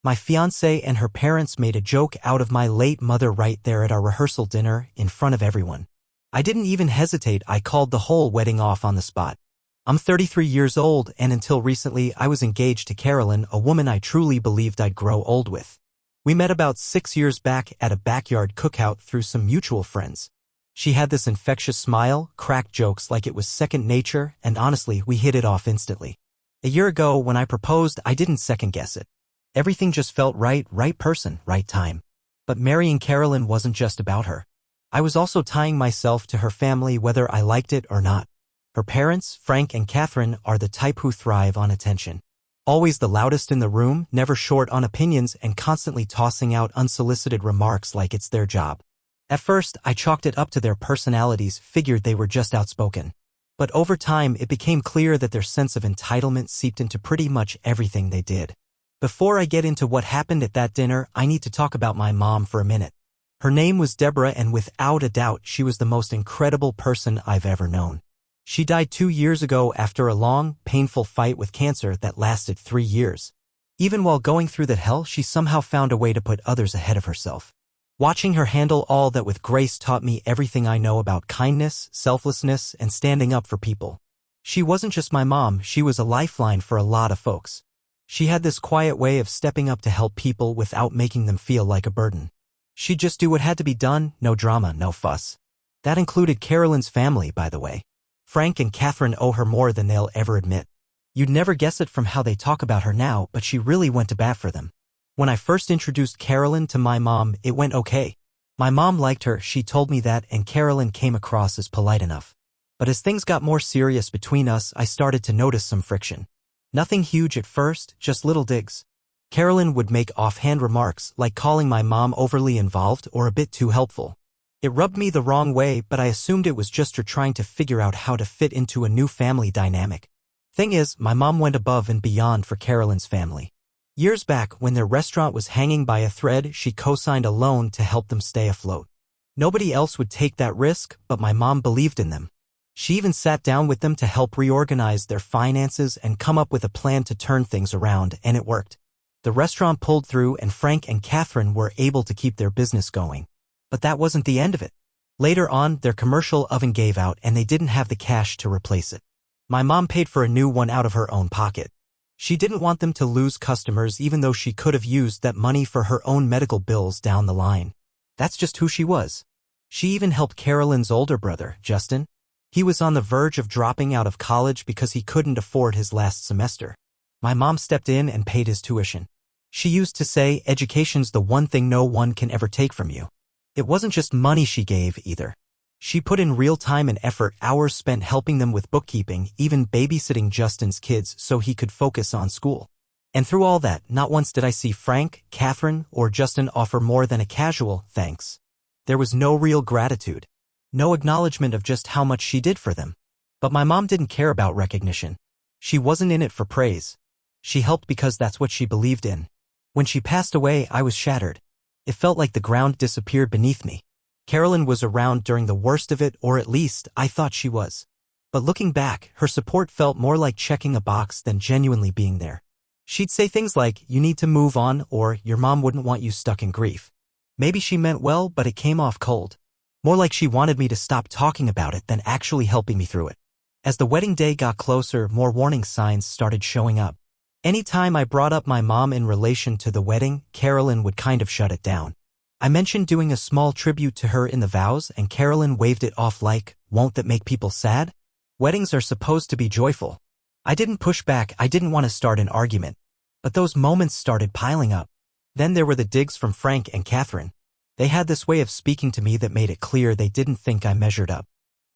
My fiancée and her parents made a joke out of my late mother right there at our rehearsal dinner in front of everyone. I didn't even hesitate, I called the whole wedding off on the spot. I'm 33 years old, and until recently I was engaged to Carolyn, a woman I truly believed I'd grow old with. We met about 6 years back at a backyard cookout through some mutual friends. She had this infectious smile, cracked jokes like it was second nature, and honestly, we hit it off instantly. A year ago, when I proposed, I didn't second-guess it. Everything just felt right, right person, right time. But marrying Carolyn wasn't just about her. I was also tying myself to her family whether I liked it or not. Her parents, Frank and Catherine, are the type who thrive on attention. Always the loudest in the room, never short on opinions, and constantly tossing out unsolicited remarks like it's their job. At first, I chalked it up to their personalities, figured they were just outspoken. But over time, it became clear that their sense of entitlement seeped into pretty much everything they did. Before I get into what happened at that dinner, I need to talk about my mom for a minute. Her name was Deborah, and without a doubt, she was the most incredible person I've ever known. She died 2 years ago after a long, painful fight with cancer that lasted 3 years. Even while going through that hell, she somehow found a way to put others ahead of herself. Watching her handle all that with grace taught me everything I know about kindness, selflessness, and standing up for people. She wasn't just my mom, she was a lifeline for a lot of folks. She had this quiet way of stepping up to help people without making them feel like a burden. She'd just do what had to be done, no drama, no fuss. That included Carolyn's family, by the way. Frank and Catherine owe her more than they'll ever admit. You'd never guess it from how they talk about her now, but she really went to bat for them. When I first introduced Carolyn to my mom, it went okay. My mom liked her, she told me that, and Carolyn came across as polite enough. But as things got more serious between us, I started to notice some friction. Nothing huge at first, just little digs. Carolyn would make offhand remarks, like calling my mom overly involved or a bit too helpful. It rubbed me the wrong way, but I assumed it was just her trying to figure out how to fit into a new family dynamic. Thing is, my mom went above and beyond for Carolyn's family. Years back, when their restaurant was hanging by a thread, she co-signed a loan to help them stay afloat. Nobody else would take that risk, but my mom believed in them. She even sat down with them to help reorganize their finances and come up with a plan to turn things around, and it worked. The restaurant pulled through, and Frank and Catherine were able to keep their business going. But that wasn't the end of it. Later on, their commercial oven gave out and they didn't have the cash to replace it. My mom paid for a new one out of her own pocket. She didn't want them to lose customers, even though she could have used that money for her own medical bills down the line. That's just who she was. She even helped Carolyn's older brother, Justin. He was on the verge of dropping out of college because he couldn't afford his last semester. My mom stepped in and paid his tuition. She used to say, education's the one thing no one can ever take from you. It wasn't just money she gave, either. She put in real time and effort, hours spent helping them with bookkeeping, even babysitting Justin's kids so he could focus on school. And through all that, not once did I see Frank, Catherine, or Justin offer more than a casual thanks. There was no real gratitude. No acknowledgement of just how much she did for them. But my mom didn't care about recognition. She wasn't in it for praise. She helped because that's what she believed in. When she passed away, I was shattered. It felt like the ground disappeared beneath me. Carolyn was around during the worst of it, or at least, I thought she was. But looking back, her support felt more like checking a box than genuinely being there. She'd say things like, you need to move on, or your mom wouldn't want you stuck in grief. Maybe she meant well, but it came off cold. More like she wanted me to stop talking about it than actually helping me through it. As the wedding day got closer, more warning signs started showing up. Anytime I brought up my mom in relation to the wedding, Carolyn would kind of shut it down. I mentioned doing a small tribute to her in the vows, and Carolyn waved it off like, won't that make people sad? Weddings are supposed to be joyful. I didn't push back, I didn't want to start an argument. But those moments started piling up. Then there were the digs from Frank and Catherine. They had this way of speaking to me that made it clear they didn't think I measured up.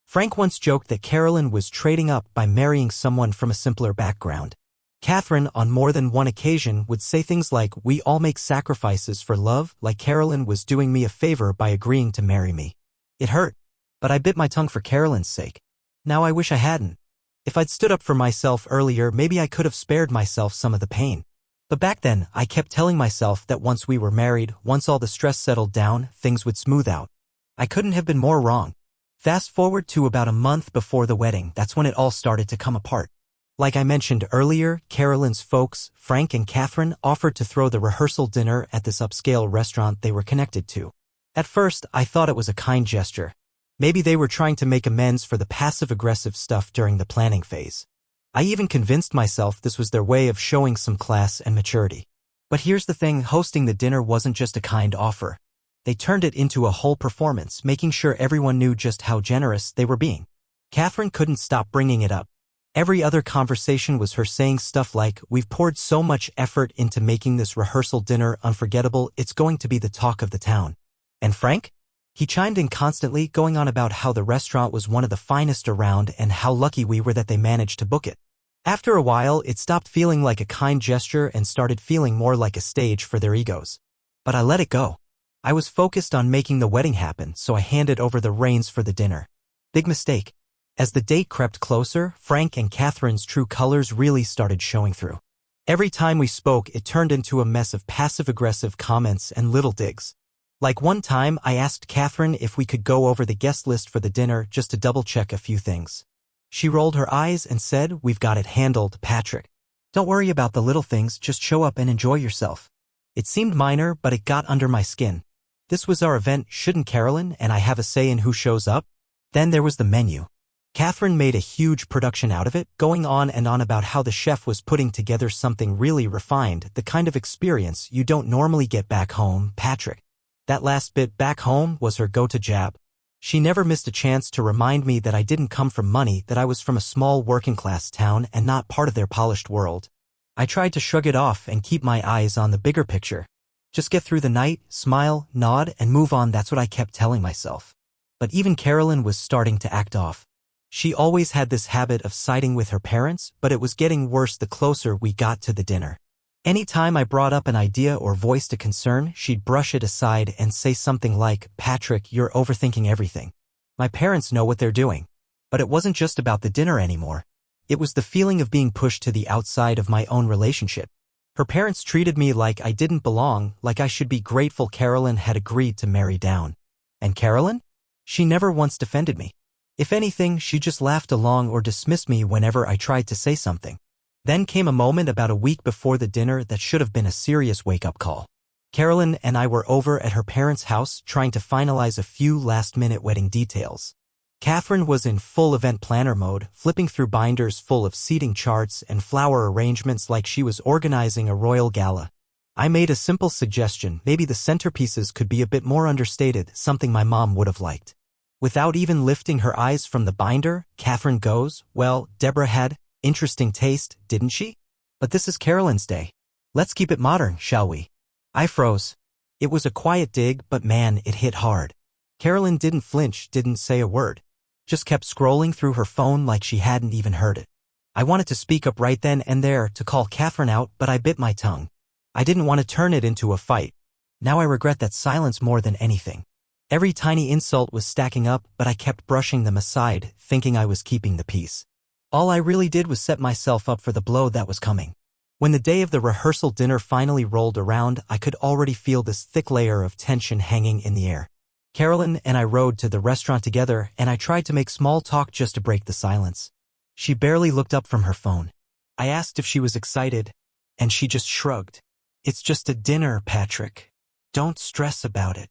Frank once joked that Carolyn was trading up by marrying someone from a simpler background. Catherine, on more than one occasion, would say things like, we all make sacrifices for love, like Carolyn was doing me a favor by agreeing to marry me. It hurt. But I bit my tongue for Carolyn's sake. Now I wish I hadn't. If I'd stood up for myself earlier, maybe I could have spared myself some of the pain. But back then, I kept telling myself that once we were married, once all the stress settled down, things would smooth out. I couldn't have been more wrong. Fast forward to about a month before the wedding, that's when it all started to come apart. Like I mentioned earlier, Carolyn's folks, Frank and Catherine, offered to throw the rehearsal dinner at this upscale restaurant they were connected to. At first, I thought it was a kind gesture. Maybe they were trying to make amends for the passive-aggressive stuff during the planning phase. I even convinced myself this was their way of showing some class and maturity. But here's the thing, hosting the dinner wasn't just a kind offer. They turned it into a whole performance, making sure everyone knew just how generous they were being. Catherine couldn't stop bringing it up. Every other conversation was her saying stuff like, "We've poured so much effort into making this rehearsal dinner unforgettable, it's going to be the talk of the town." And Frank? He chimed in constantly, going on about how the restaurant was one of the finest around and how lucky we were that they managed to book it. After a while, it stopped feeling like a kind gesture and started feeling more like a stage for their egos. But I let it go. I was focused on making the wedding happen, so I handed over the reins for the dinner. Big mistake. As the date crept closer, Frank and Catherine's true colors really started showing through. Every time we spoke, it turned into a mess of passive-aggressive comments and little digs. Like one time, I asked Catherine if we could go over the guest list for the dinner just to double-check a few things. She rolled her eyes and said, "We've got it handled, Patrick. Don't worry about the little things, just show up and enjoy yourself." It seemed minor, but it got under my skin. This was our event, shouldn't Carolyn and I have a say in who shows up? Then there was the menu. Catherine made a huge production out of it, going on and on about how the chef was putting together something really refined, the kind of experience you don't normally get back home, Patrick. That last bit, "back home," was her go-to jab. She never missed a chance to remind me that I didn't come from money, that I was from a small working-class town and not part of their polished world. I tried to shrug it off and keep my eyes on the bigger picture. Just get through the night, smile, nod, and move on, that's what I kept telling myself. But even Carolyn was starting to act off. She always had this habit of siding with her parents, but it was getting worse the closer we got to the dinner. Anytime I brought up an idea or voiced a concern, she'd brush it aside and say something like, "Patrick, you're overthinking everything. My parents know what they're doing." But it wasn't just about the dinner anymore. It was the feeling of being pushed to the outside of my own relationship. Her parents treated me like I didn't belong, like I should be grateful Carolyn had agreed to marry down. And Carolyn? She never once defended me. If anything, she just laughed along or dismissed me whenever I tried to say something. Then came a moment about a week before the dinner that should have been a serious wake-up call. Carolyn and I were over at her parents' house trying to finalize a few last-minute wedding details. Catherine was in full event planner mode, flipping through binders full of seating charts and flower arrangements like she was organizing a royal gala. I made a simple suggestion, maybe the centerpieces could be a bit more understated, something my mom would have liked. Without even lifting her eyes from the binder, Catherine goes, "Well, Deborah had interesting taste, didn't she? But this is Carolyn's day. Let's keep it modern, shall we?" I froze. It was a quiet dig, but man, it hit hard. Carolyn didn't flinch, didn't say a word. Just kept scrolling through her phone like she hadn't even heard it. I wanted to speak up right then and there to call Catherine out, but I bit my tongue. I didn't want to turn it into a fight. Now I regret that silence more than anything. Every tiny insult was stacking up, but I kept brushing them aside, thinking I was keeping the peace. All I really did was set myself up for the blow that was coming. When the day of the rehearsal dinner finally rolled around, I could already feel this thick layer of tension hanging in the air. Carolyn and I rode to the restaurant together, and I tried to make small talk just to break the silence. She barely looked up from her phone. I asked if she was excited, and she just shrugged. "It's just a dinner, Patrick. Don't stress about it.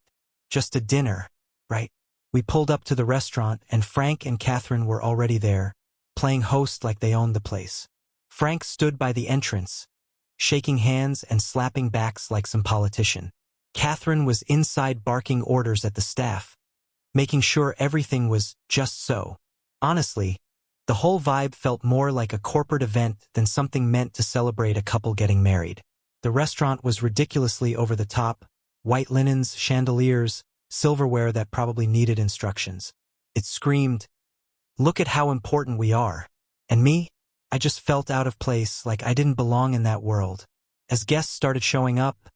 Just a dinner, right?" We pulled up to the restaurant, and Frank and Catherine were already there, playing host like they owned the place. Frank stood by the entrance, shaking hands and slapping backs like some politician. Catherine was inside barking orders at the staff, making sure everything was just so. Honestly, the whole vibe felt more like a corporate event than something meant to celebrate a couple getting married. The restaurant was ridiculously over the top, white linens, chandeliers, silverware that probably needed instructions. It screamed, "Look at how important we are." And me? I just felt out of place, like I didn't belong in that world. As guests started showing up,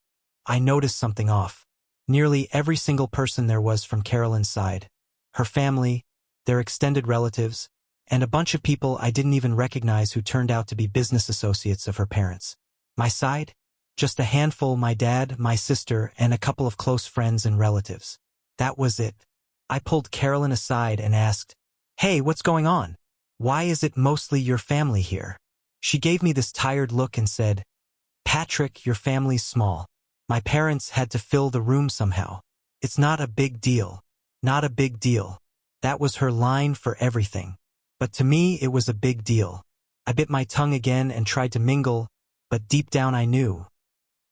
I noticed something off. Nearly every single person there was from Carolyn's side. Her family, their extended relatives, and a bunch of people I didn't even recognize who turned out to be business associates of her parents. My side? Just a handful, my dad, my sister, and a couple of close friends and relatives. That was it. I pulled Carolyn aside and asked, "Hey, what's going on? Why is it mostly your family here?" She gave me this tired look and said, "Patrick, your family's small. My parents had to fill the room somehow. It's not a big deal. Not a big deal." That was her line for everything. But to me, it was a big deal. I bit my tongue again and tried to mingle, but deep down I knew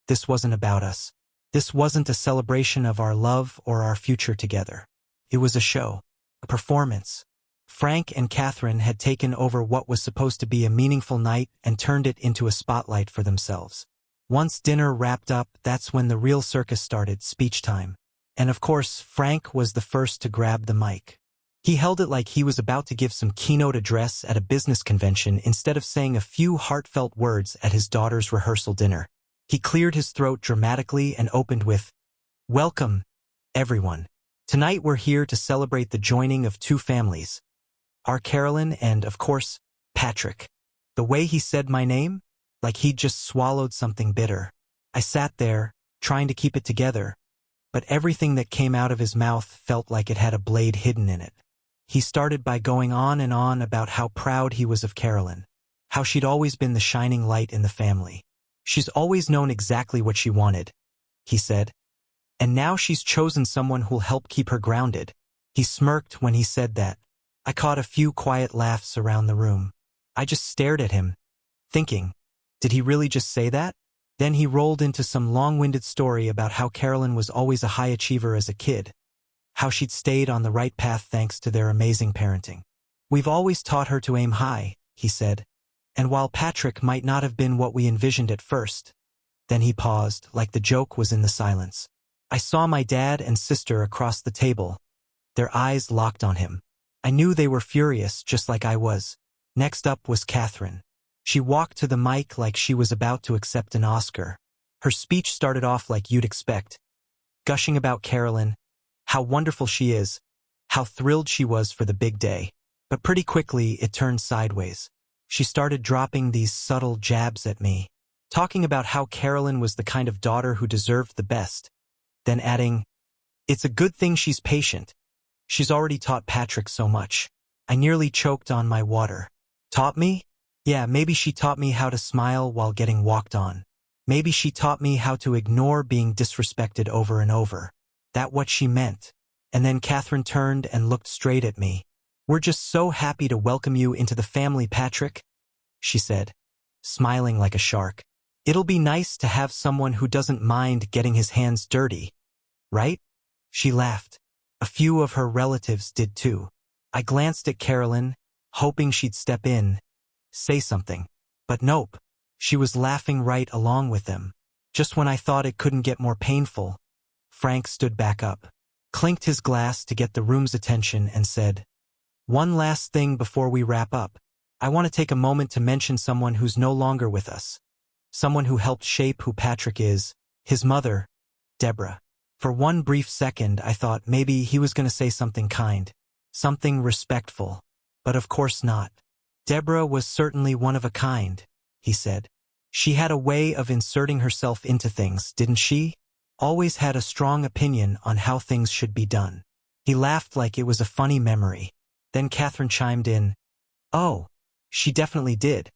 this wasn't about us. This wasn't a celebration of our love or our future together. It was a show, a performance. Frank and Catherine had taken over what was supposed to be a meaningful night and turned it into a spotlight for themselves. Once dinner wrapped up, that's when the real circus started, speech time. And of course, Frank was the first to grab the mic. He held it like he was about to give some keynote address at a business convention instead of saying a few heartfelt words at his daughter's rehearsal dinner. He cleared his throat dramatically and opened with, "Welcome, everyone. Tonight we're here to celebrate the joining of two families. Our Carolyn and, of course, Patrick." The way he said my name, like he'd just swallowed something bitter. I sat there, trying to keep it together, but everything that came out of his mouth felt like it had a blade hidden in it. He started by going on and on about how proud he was of Carolyn, how she'd always been the shining light in the family. "She's always known exactly what she wanted," he said. "And now she's chosen someone who'll help keep her grounded." He smirked when he said that. I caught a few quiet laughs around the room. I just stared at him, thinking, did he really just say that? Then he rolled into some long-winded story about how Carolyn was always a high achiever as a kid, how she'd stayed on the right path thanks to their amazing parenting. "We've always taught her to aim high," he said. "And while Patrick might not have been what we envisioned at first," then he paused, like the joke was in the silence. I saw my dad and sister across the table, their eyes locked on him. I knew they were furious, just like I was. Next up was Catherine. She walked to the mic like she was about to accept an Oscar. Her speech started off like you'd expect, gushing about Carolyn, how wonderful she is, how thrilled she was for the big day. But pretty quickly it turned sideways. She started dropping these subtle jabs at me, talking about how Carolyn was the kind of daughter who deserved the best, then adding, "It's a good thing she's patient. She's already taught Patrick so much." I nearly choked on my water. Taught me? Yeah, maybe she taught me how to smile while getting walked on. Maybe she taught me how to ignore being disrespected over and over. That what she meant. And then Catherine turned and looked straight at me. "We're just so happy to welcome you into the family, Patrick," she said, smiling like a shark. "It'll be nice to have someone who doesn't mind getting his hands dirty, right?" She laughed. A few of her relatives did too. I glanced at Carolyn, hoping she'd step in, say something. But nope. She was laughing right along with them. Just when I thought it couldn't get more painful, Frank stood back up, clinked his glass to get the room's attention and said, "One last thing before we wrap up. I want to take a moment to mention someone who's no longer with us. Someone who helped shape who Patrick is, his mother, Deborah." For one brief second, I thought maybe he was going to say something kind, something respectful. But of course not. "Deborah was certainly one of a kind," he said. "She had a way of inserting herself into things, didn't she? Always had a strong opinion on how things should be done." He laughed like it was a funny memory. Then Catherine chimed in, "Oh, she definitely did.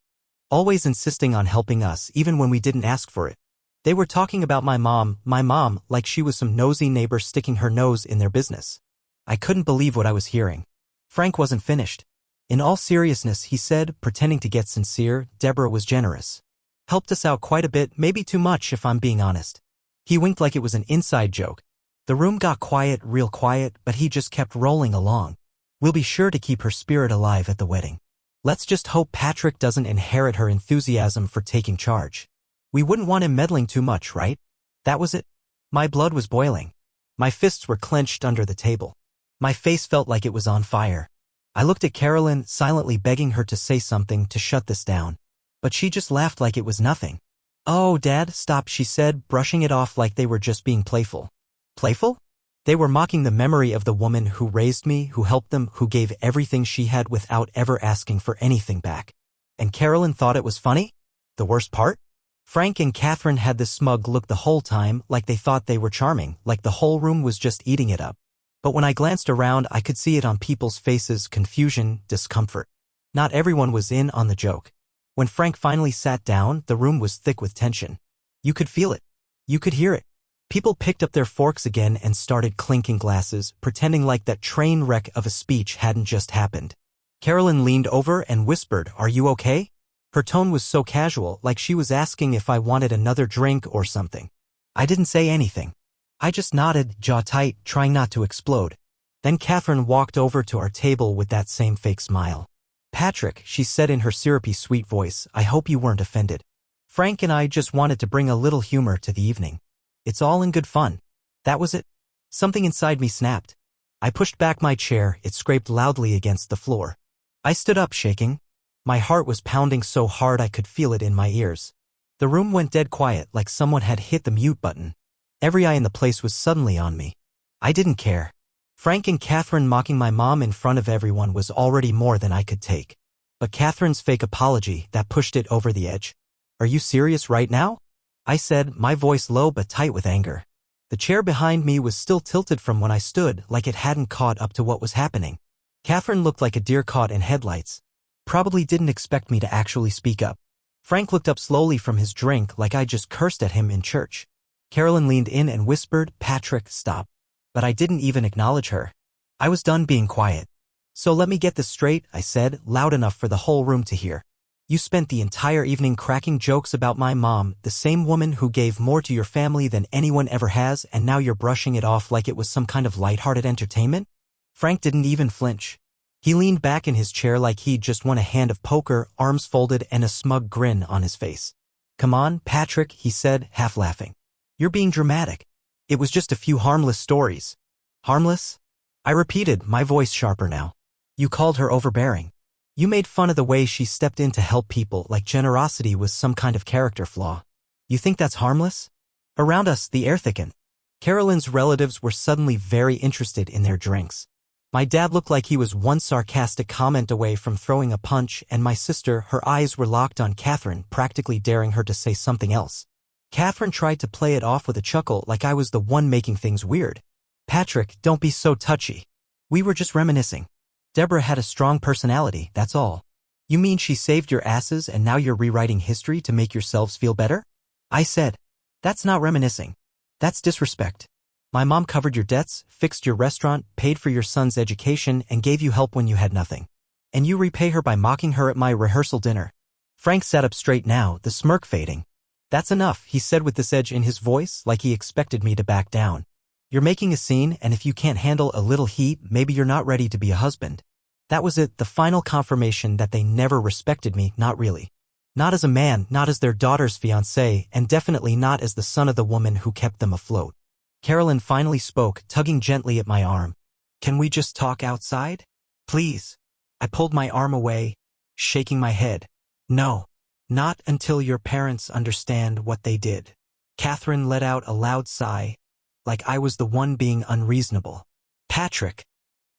Always insisting on helping us even when we didn't ask for it. They were talking about my mom, like she was some nosy neighbor sticking her nose in their business." I couldn't believe what I was hearing. Frank wasn't finished. In all seriousness, he said, pretending to get sincere, "Deborah was generous. Helped us out quite a bit, maybe too much if I'm being honest." He winked like it was an inside joke. The room got quiet, real quiet, but he just kept rolling along. "We'll be sure to keep her spirit alive at the wedding. Let's just hope Patrick doesn't inherit her enthusiasm for taking charge. We wouldn't want him meddling too much, right?" That was it. My blood was boiling. My fists were clenched under the table. My face felt like it was on fire. I looked at Carolyn, silently begging her to say something to shut this down. But she just laughed like it was nothing. "Oh, Dad, stop," she said, brushing it off like they were just being playful. Playful? They were mocking the memory of the woman who raised me, who helped them, who gave everything she had without ever asking for anything back. And Carolyn thought it was funny? The worst part? Frank and Catherine had this smug look the whole time, like they thought they were charming, like the whole room was just eating it up. But when I glanced around, I could see it on people's faces: confusion, discomfort. Not everyone was in on the joke. When Frank finally sat down, the room was thick with tension. You could feel it. You could hear it. People picked up their forks again and started clinking glasses, pretending like that train wreck of a speech hadn't just happened. Carolyn leaned over and whispered, "Are you okay?" Her tone was so casual, like she was asking if I wanted another drink or something. I didn't say anything. I just nodded, jaw tight, trying not to explode. Then Catherine walked over to our table with that same fake smile. "Patrick," she said in her syrupy sweet voice, "I hope you weren't offended. Frank and I just wanted to bring a little humor to the evening. It's all in good fun." That was it. Something inside me snapped. I pushed back my chair, it scraped loudly against the floor. I stood up, shaking. My heart was pounding so hard I could feel it in my ears. The room went dead quiet, like someone had hit the mute button. Every eye in the place was suddenly on me. I didn't care. Frank and Catherine mocking my mom in front of everyone was already more than I could take. But Catherine's fake apology, that pushed it over the edge. "Are you serious right now?" I said, my voice low but tight with anger. The chair behind me was still tilted from when I stood, like it hadn't caught up to what was happening. Catherine looked like a deer caught in headlights. Probably didn't expect me to actually speak up. Frank looked up slowly from his drink like I just cursed at him in church. Carolyn leaned in and whispered, "Patrick, stop." But I didn't even acknowledge her. I was done being quiet. "So let me get this straight," I said, loud enough for the whole room to hear. "You spent the entire evening cracking jokes about my mom, the same woman who gave more to your family than anyone ever has, and now you're brushing it off like it was some kind of lighthearted entertainment?" Frank didn't even flinch. He leaned back in his chair like he'd just won a hand of poker, arms folded and a smug grin on his face. "Come on, Patrick," he said, half laughing. "You're being dramatic. It was just a few harmless stories." "Harmless?" I repeated, my voice sharper now. "You called her overbearing. You made fun of the way she stepped in to help people, like generosity was some kind of character flaw. You think that's harmless?" Around us, the air thickened. Carolyn's relatives were suddenly very interested in their drinks. My dad looked like he was one sarcastic comment away from throwing a punch, and my sister, her eyes were locked on Catherine, practically daring her to say something else. Catherine tried to play it off with a chuckle like I was the one making things weird. "Patrick, don't be so touchy. We were just reminiscing. Deborah had a strong personality, that's all." "You mean she saved your asses and now you're rewriting history to make yourselves feel better?" I said. "That's not reminiscing. That's disrespect. My mom covered your debts, fixed your restaurant, paid for your son's education, and gave you help when you had nothing. And you repay her by mocking her at my rehearsal dinner." Frank sat up straight now, the smirk fading. "That's enough," he said with this edge in his voice, like he expected me to back down. "You're making a scene, and if you can't handle a little heat, maybe you're not ready to be a husband." That was it, the final confirmation that they never respected me, not really. Not as a man, not as their daughter's fiancé, and definitely not as the son of the woman who kept them afloat. Carolyn finally spoke, tugging gently at my arm. "Can we just talk outside? Please?" I pulled my arm away, shaking my head. "No. Not until your parents understand what they did." Catherine let out a loud sigh, like I was the one being unreasonable. "Patrick,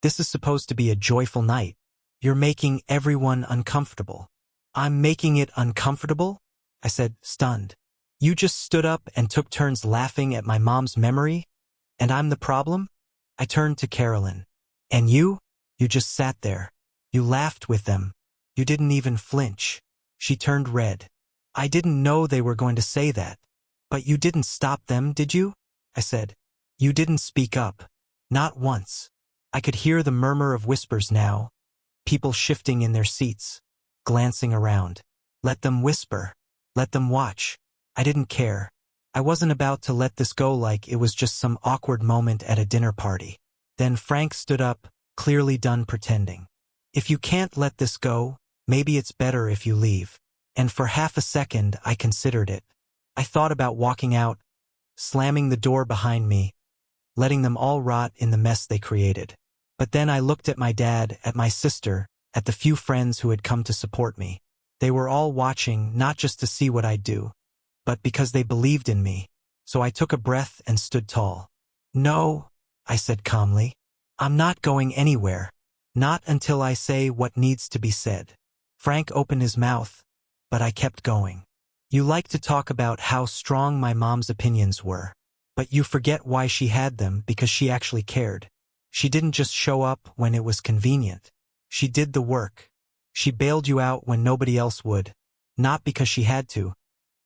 this is supposed to be a joyful night. You're making everyone uncomfortable." "I'm making it uncomfortable?" I said, stunned. "You just stood up and took turns laughing at my mom's memory? And I'm the problem?" I turned to Carolyn. "And you? You just sat there. You laughed with them. You didn't even flinch." She turned red. "I didn't know they were going to say that." "But you didn't stop them, did you?" I said. "You didn't speak up. Not once." I could hear the murmur of whispers now. People shifting in their seats, glancing around. Let them whisper. Let them watch. I didn't care. I wasn't about to let this go like it was just some awkward moment at a dinner party. Then Frank stood up, clearly done pretending. "If you can't let this go, maybe it's better if you leave." And for half a second, I considered it. I thought about walking out, slamming the door behind me, letting them all rot in the mess they created. But then I looked at my dad, at my sister, at the few friends who had come to support me. They were all watching, not just to see what I'd do, but because they believed in me. So I took a breath and stood tall. "No," I said calmly. "I'm not going anywhere. Not until I say what needs to be said." Frank opened his mouth, but I kept going. "You like to talk about how strong my mom's opinions were. But you forget why she had them, because she actually cared. She didn't just show up when it was convenient. She did the work. She bailed you out when nobody else would. Not because she had to,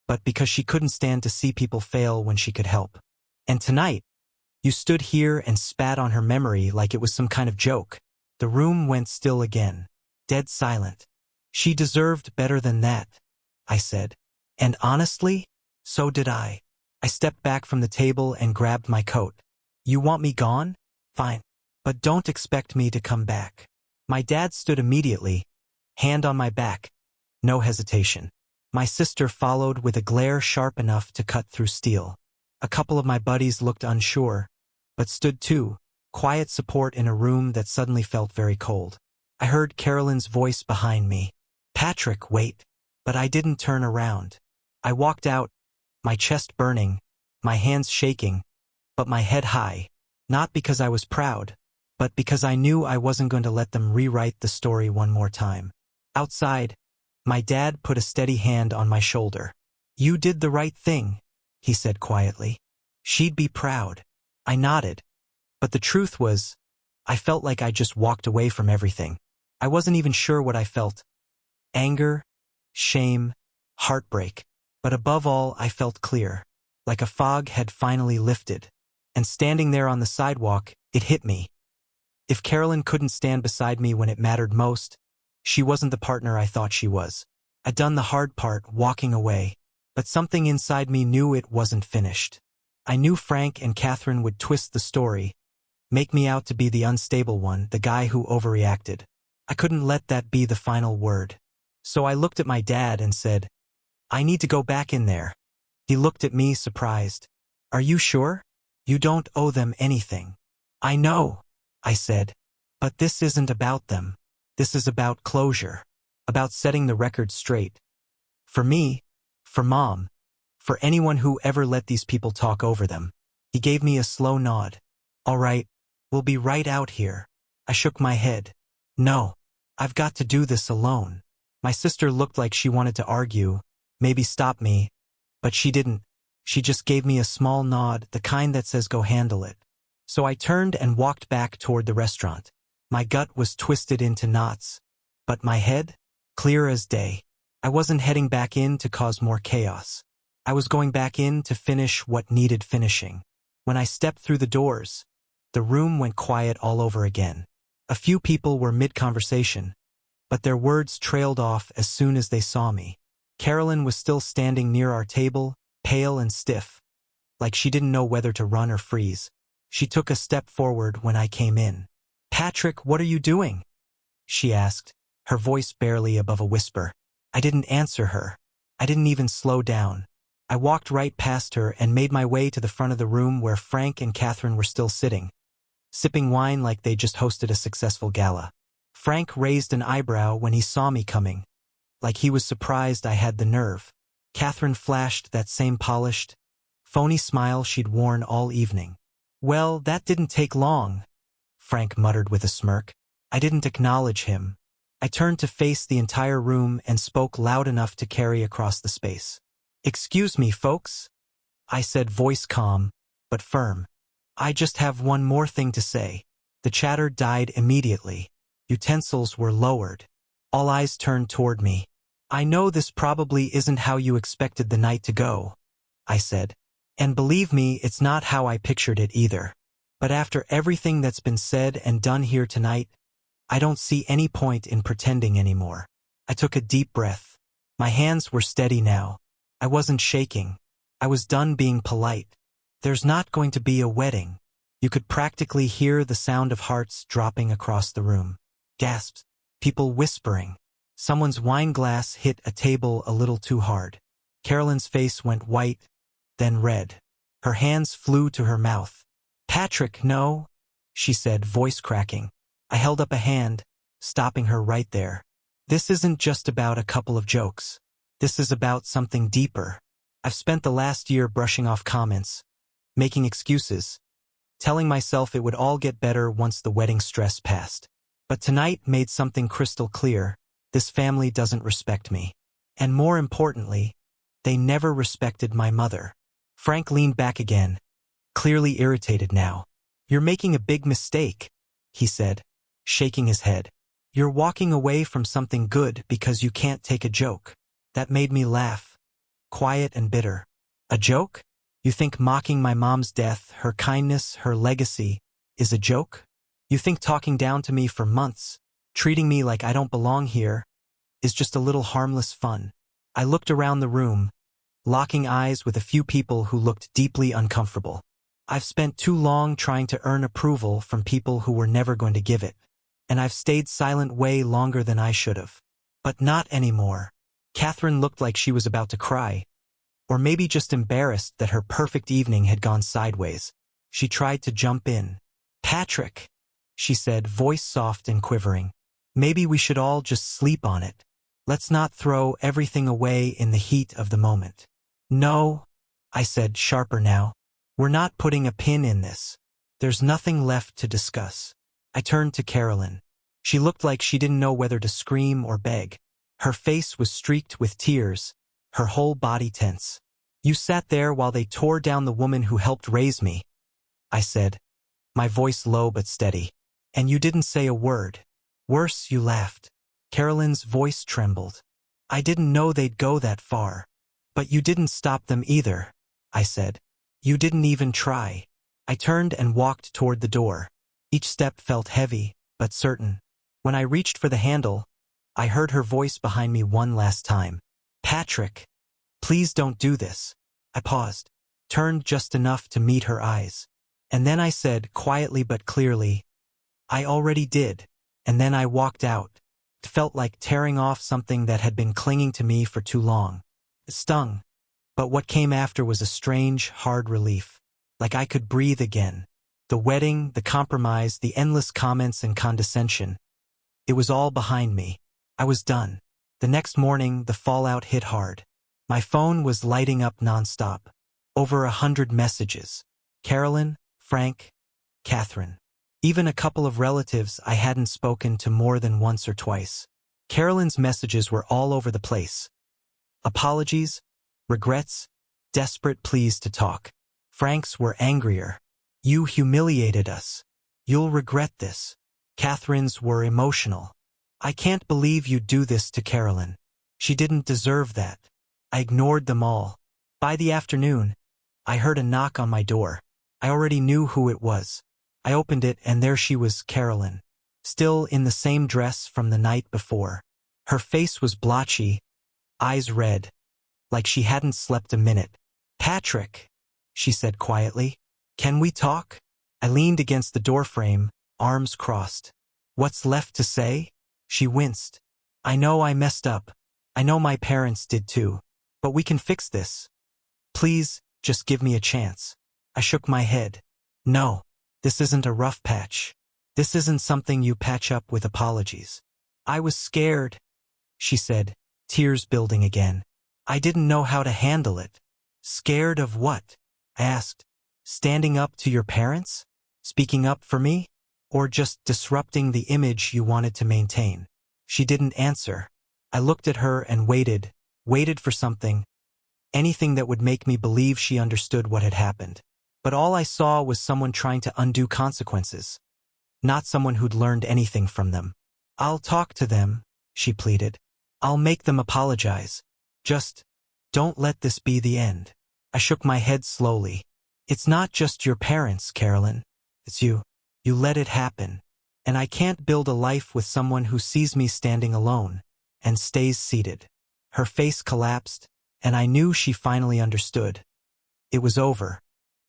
but because she couldn't stand to see people fail when she could help. And tonight, you stood here and spat on her memory like it was some kind of joke. The room went still again, dead silent. She deserved better than that, I said. And honestly, so did I. I stepped back from the table and grabbed my coat. You want me gone? Fine. But don't expect me to come back. My dad stood immediately, hand on my back. No hesitation. My sister followed with a glare sharp enough to cut through steel. A couple of my buddies looked unsure, but stood too, quiet support in a room that suddenly felt very cold. I heard Carolyn's voice behind me. Patrick, wait. But I didn't turn around. I walked out, my chest burning, my hands shaking, but my head high. Not because I was proud, but because I knew I wasn't going to let them rewrite the story one more time. Outside, my dad put a steady hand on my shoulder. You did the right thing, he said quietly. She'd be proud. I nodded. But the truth was, I felt like I just walked away from everything. I wasn't even sure what I felt. Anger, shame, heartbreak. But above all, I felt clear, like a fog had finally lifted. And standing there on the sidewalk, it hit me. If Carolyn couldn't stand beside me when it mattered most, she wasn't the partner I thought she was. I'd done the hard part, walking away, but something inside me knew it wasn't finished. I knew Frank and Catherine would twist the story, make me out to be the unstable one, the guy who overreacted. I couldn't let that be the final word. So I looked at my dad and said, I need to go back in there. He looked at me surprised. Are you sure? You don't owe them anything. I know, I said. But this isn't about them. This is about closure. About setting the record straight. For me, for Mom, for anyone who ever let these people talk over them. He gave me a slow nod. All right, we'll be right out here. I shook my head. No, I've got to do this alone. My sister looked like she wanted to argue, maybe stop me, but she didn't. She just gave me a small nod, the kind that says go handle it. So I turned and walked back toward the restaurant. My gut was twisted into knots, but my head, clear as day. I wasn't heading back in to cause more chaos. I was going back in to finish what needed finishing. When I stepped through the doors, the room went quiet all over again. A few people were mid-conversation, but their words trailed off as soon as they saw me. Carolyn was still standing near our table, pale and stiff, like she didn't know whether to run or freeze. She took a step forward when I came in. Patrick, what are you doing? She asked, her voice barely above a whisper. I didn't answer her. I didn't even slow down. I walked right past her and made my way to the front of the room where Frank and Catherine were still sitting, sipping wine like they just hosted a successful gala. Frank raised an eyebrow when he saw me coming, like he was surprised I had the nerve. Catherine flashed that same polished, phony smile she'd worn all evening. Well, that didn't take long, Frank muttered with a smirk. I didn't acknowledge him. I turned to face the entire room and spoke loud enough to carry across the space. Excuse me, folks, I said, voice calm, but firm. I just have one more thing to say. The chatter died immediately. Utensils were lowered. All eyes turned toward me. I know this probably isn't how you expected the night to go, I said. And believe me, it's not how I pictured it either. But after everything that's been said and done here tonight, I don't see any point in pretending anymore. I took a deep breath. My hands were steady now. I wasn't shaking. I was done being polite. There's not going to be a wedding. You could practically hear the sound of hearts dropping across the room. Gasps. People whispering. Someone's wine glass hit a table a little too hard. Carolyn's face went white, then red. Her hands flew to her mouth. Patrick, no, she said, voice cracking. I held up a hand, stopping her right there. This isn't just about a couple of jokes. This is about something deeper. I've spent the last year brushing off comments, making excuses, telling myself it would all get better once the wedding stress passed. But tonight made something crystal clear. This family doesn't respect me. And more importantly, they never respected my mother. Frank leaned back again, clearly irritated now. You're making a big mistake, he said, shaking his head. You're walking away from something good because you can't take a joke. That made me laugh, quiet and bitter. A joke? You think mocking my mom's death, her kindness, her legacy, is a joke? You think talking down to me for months, treating me like I don't belong here, is just a little harmless fun? I looked around the room, locking eyes with a few people who looked deeply uncomfortable. I've spent too long trying to earn approval from people who were never going to give it, and I've stayed silent way longer than I should have. But not anymore. Catherine looked like she was about to cry, or maybe just embarrassed that her perfect evening had gone sideways. She tried to jump in. "Patrick," she said, voice soft and quivering. "Maybe we should all just sleep on it. Let's not throw everything away in the heat of the moment." "No," I said, sharper now. "We're not putting a pin in this. There's nothing left to discuss." I turned to Carolyn. She looked like she didn't know whether to scream or beg. Her face was streaked with tears, her whole body tense. "You sat there while they tore down the woman who helped raise me," I said, my voice low but steady. "And you didn't say a word. Worse, you laughed." Carolyn's voice trembled. "I didn't know they'd go that far." "But you didn't stop them either," I said. "You didn't even try." I turned and walked toward the door. Each step felt heavy, but certain. When I reached for the handle, I heard her voice behind me one last time. "Patrick, please don't do this." I paused, turned just enough to meet her eyes. And then I said, quietly but clearly, "I already did." And then I walked out. It felt like tearing off something that had been clinging to me for too long. It stung, but what came after was a strange, hard relief. Like I could breathe again. The wedding, the compromise, the endless comments and condescension. It was all behind me. I was done. The next morning, the fallout hit hard. My phone was lighting up nonstop. Over 100 messages. Carolyn, Frank, Catherine. Even a couple of relatives I hadn't spoken to more than once or twice. Carolyn's messages were all over the place. Apologies, regrets, desperate pleas to talk. Frank's were angrier. "You humiliated us. You'll regret this." Catherine's were emotional. "I can't believe you'd do this to Carolyn. She didn't deserve that." I ignored them all. By the afternoon, I heard a knock on my door. I already knew who it was. I opened it and there she was, Carolyn. Still in the same dress from the night before. Her face was blotchy, eyes red, like she hadn't slept a minute. "Patrick," she said quietly, "can we talk?" I leaned against the doorframe, arms crossed. "What's left to say?" She winced. "I know I messed up. I know my parents did too. But we can fix this. Please, just give me a chance." I shook my head. "No, this isn't a rough patch. This isn't something you patch up with apologies." "I was scared," she said, tears building again. "I didn't know how to handle it." "Scared of what?" I asked. "Standing up to your parents? Speaking up for me? Or just disrupting the image you wanted to maintain?" She didn't answer. I looked at her and waited for something, anything that would make me believe she understood what had happened. But all I saw was someone trying to undo consequences, not someone who'd learned anything from them. "I'll talk to them," she pleaded. "I'll make them apologize. Just don't let this be the end." I shook my head slowly. "It's not just your parents, Carolyn. It's you. You let it happen. And I can't build a life with someone who sees me standing alone and stays seated." Her face collapsed, and I knew she finally understood. It was over.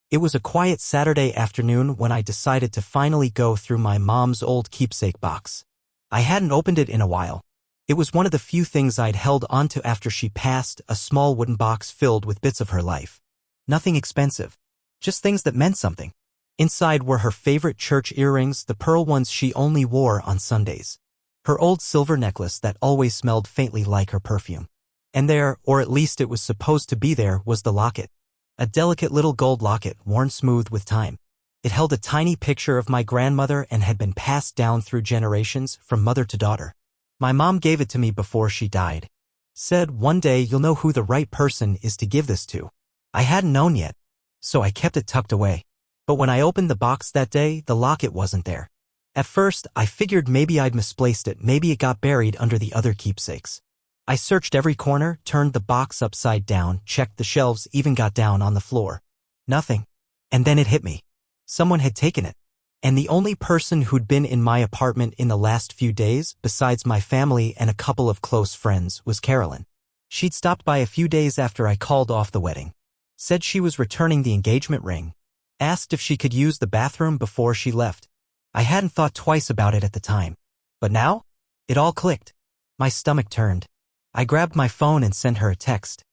It was a quiet Saturday afternoon when I decided to finally go through my mom's old keepsake box. I hadn't opened it in a while. It was one of the few things I'd held onto after she passed, a small wooden box filled with bits of her life. Nothing expensive, just things that meant something. Inside were her favorite church earrings, the pearl ones she only wore on Sundays. Her old silver necklace that always smelled faintly like her perfume. And there, or at least it was supposed to be there, was the locket. A delicate little gold locket, worn smooth with time. It held a tiny picture of my grandmother and had been passed down through generations from mother to daughter. My mom gave it to me before she died. Said, "One day you'll know who the right person is to give this to." I hadn't known yet, so I kept it tucked away. But when I opened the box that day, the locket wasn't there. At first, I figured maybe I'd misplaced it, maybe it got buried under the other keepsakes. I searched every corner, turned the box upside down, checked the shelves, even got down on the floor. Nothing. And then it hit me. Someone had taken it. And the only person who'd been in my apartment in the last few days, besides my family and a couple of close friends, was Carolyn. She'd stopped by a few days after I called off the wedding. Said she was returning the engagement ring. Asked if she could use the bathroom before she left. I hadn't thought twice about it at the time. But now? It all clicked. My stomach turned. I grabbed my phone and sent her a text.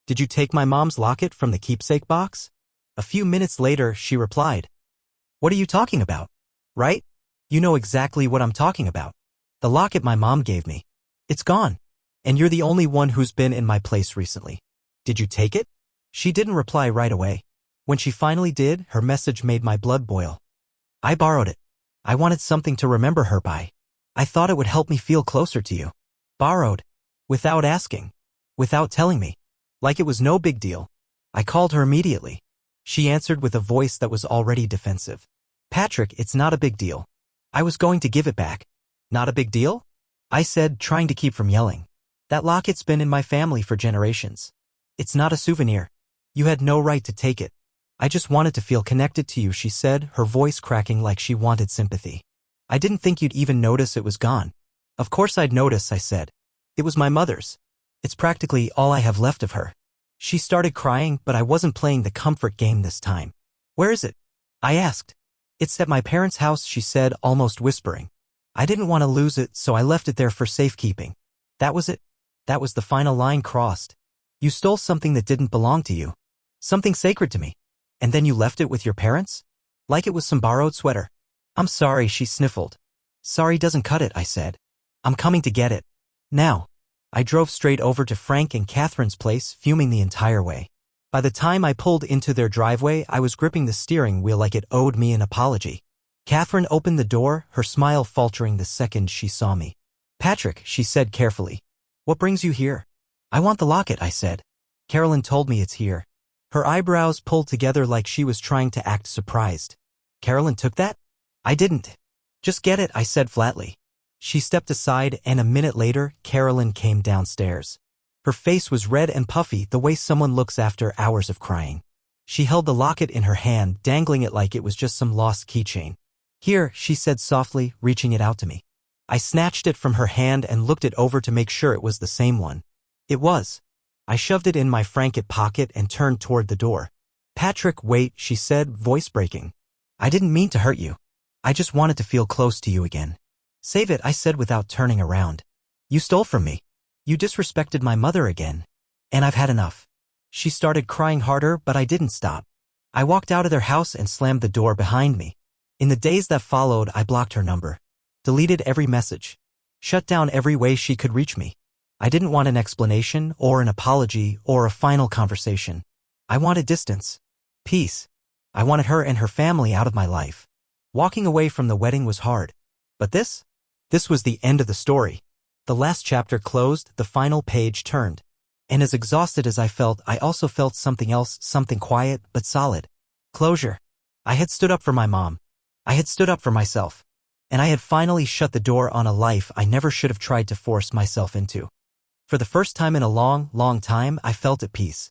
"Did you take my mom's locket from the keepsake box?" A few minutes later, she replied, "What are you talking about? Right? You know exactly what I'm talking about. The locket my mom gave me. It's gone. And you're the only one who's been in my place recently. Did you take it?" She didn't reply right away. When she finally did, her message made my blood boil. "I borrowed it. I wanted something to remember her by. I thought it would help me feel closer to you." Borrowed. Without asking. Without telling me. Like it was no big deal. I called her immediately. She answered with a voice that was already defensive. "Patrick, it's not a big deal. I was going to give it back." "Not a big deal?" I said, trying to keep from yelling. "That locket's been in my family for generations. It's not a souvenir. You had no right to take it. I just wanted to feel connected to you," she said, her voice cracking like she wanted sympathy. "I didn't think you'd even notice it was gone." "Of course I'd notice," I said. "It was my mother's. It's practically all I have left of her." She started crying, but I wasn't playing the comfort game this time. "Where is it?" I asked. "It's at my parents' house," she said, almost whispering. "I didn't want to lose it, so I left it there for safekeeping." That was it. That was the final line crossed. "You stole something that didn't belong to you. Something sacred to me. And then you left it with your parents? Like it was some borrowed sweater." "I'm sorry," she sniffled. "Sorry doesn't cut it," I said. "I'm coming to get it. Now." I drove straight over to Frank and Catherine's place, fuming the entire way. By the time I pulled into their driveway, I was gripping the steering wheel like it owed me an apology. Catherine opened the door, her smile faltering the second she saw me. "Patrick," she said carefully. "What brings you here?" "I want the locket," I said. "Carolyn told me it's here." Her eyebrows pulled together like she was trying to act surprised. "Carolyn took that?" "I didn't." "Just get it," I said flatly. She stepped aside, and a minute later, Carolyn came downstairs. Her face was red and puffy, the way someone looks after hours of crying. She held the locket in her hand, dangling it like it was just some lost keychain. "Here," she said softly, reaching it out to me. I snatched it from her hand and looked it over to make sure it was the same one. It was. I shoved it in my franket pocket and turned toward the door. "Patrick, wait," she said, voice breaking. "I didn't mean to hurt you. I just wanted to feel close to you again." "Save it," I said without turning around. "You stole from me. You disrespected my mother again. And I've had enough." She started crying harder, but I didn't stop. I walked out of their house and slammed the door behind me. In the days that followed, I blocked her number. Deleted every message. Shut down every way she could reach me. I didn't want an explanation, or an apology, or a final conversation. I wanted distance. Peace. I wanted her and her family out of my life. Walking away from the wedding was hard. But this was the end of the story. The last chapter closed, the final page turned. And as exhausted as I felt, I also felt something else, something quiet but solid. Closure. I had stood up for my mom. I had stood up for myself. And I had finally shut the door on a life I never should have tried to force myself into. For the first time in a long, long time, I felt at peace.